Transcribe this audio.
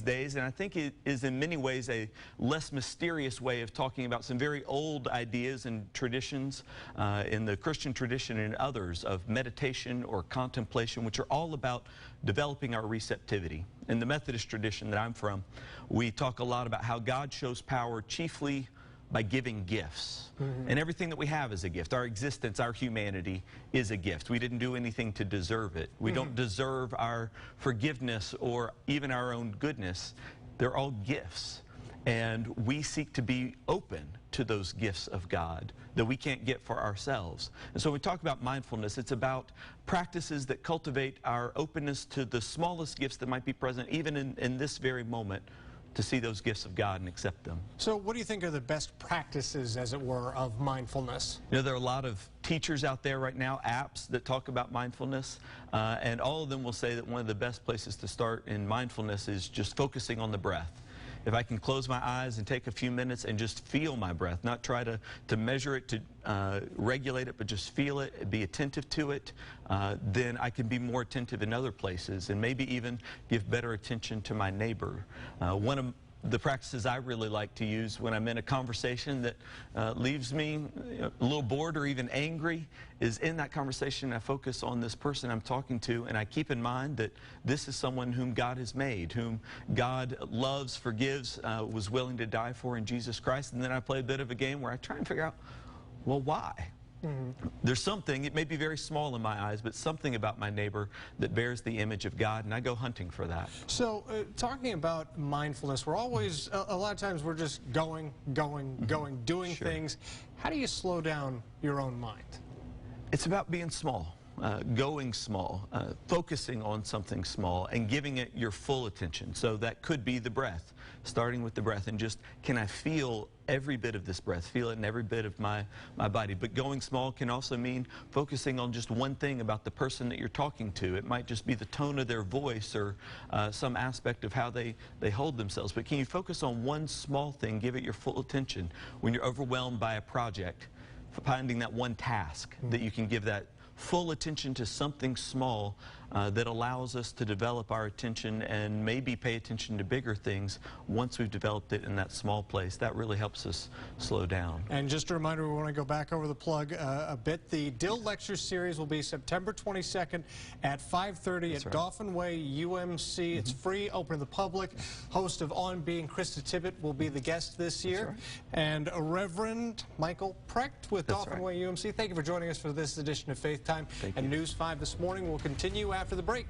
days, and I think it is in many ways a less mysterious way of talking about some very old ideas and traditions in the Christian tradition and others of meditation or contemplation, which are all about developing our receptivity. In the Methodist tradition that I'm from, we talk a lot about how God shows power chiefly by giving gifts. And everything that we have is a gift. Our existence, our humanity is a gift. We didn't do anything to deserve it. We don't deserve our forgiveness or even our own goodness. They're all gifts. And we seek to be open to those gifts of God that we can't get for ourselves. And so when we talk about mindfulness, it's about practices that cultivate our openness to the smallest gifts that might be present even in this very moment, to see those gifts of God and accept them. So what do you think are the best practices, as it were, of mindfulness? You know, there are a lot of teachers out there right now, apps that talk about mindfulness, and all of them will say that one of the best places to start in mindfulness is just focusing on the breath. If I can close my eyes and take a few minutes and just feel my breath, not try to measure it, to regulate it, but just feel it, be attentive to it, then I can be more attentive in other places and maybe even give better attention to my neighbor. One of the practices I really like to use when I'm in a conversation that leaves me a little bored or even angry is in that conversation I focus on this person I'm talking to, and I keep in mind that this is someone whom God has made, whom God loves, forgives, was willing to die for in Jesus Christ. And then I play a bit of a game where I try and figure out, well, why? There's something, it may be very small in my eyes, but something about my neighbor that bears the image of God, and I go hunting for that. So talking about mindfulness, we're always, a lot of times we're just going, doing things. How do you slow down your own mind? It's about being small. Going small, focusing on something small and giving it your full attention. So that could be the breath, starting with the breath and just, can I feel every bit of this breath, feel it in every bit of my body. But going small can also mean focusing on just one thing about the person that you're talking to. It might just be the tone of their voice or some aspect of how they hold themselves. But can you focus on one small thing, give it your full attention? When you're overwhelmed by a project, finding that one task that you can give that full attention to something small that allows us to develop our attention and maybe pay attention to bigger things once we've developed it in that small place. That really helps us slow down. And just a reminder, we want to go back over the plug a bit. The Dill Lecture Series will be September 22nd at 5:30 at Dauphin Way, UMC. It's free, open to the public. Host of On Being, Krista Tippett, will be the guest this year. And Reverend Michael Precht with Dauphin Way, UMC. Thank you for joining us for this edition of Faith Time. And News 5 this morning will continue after the break.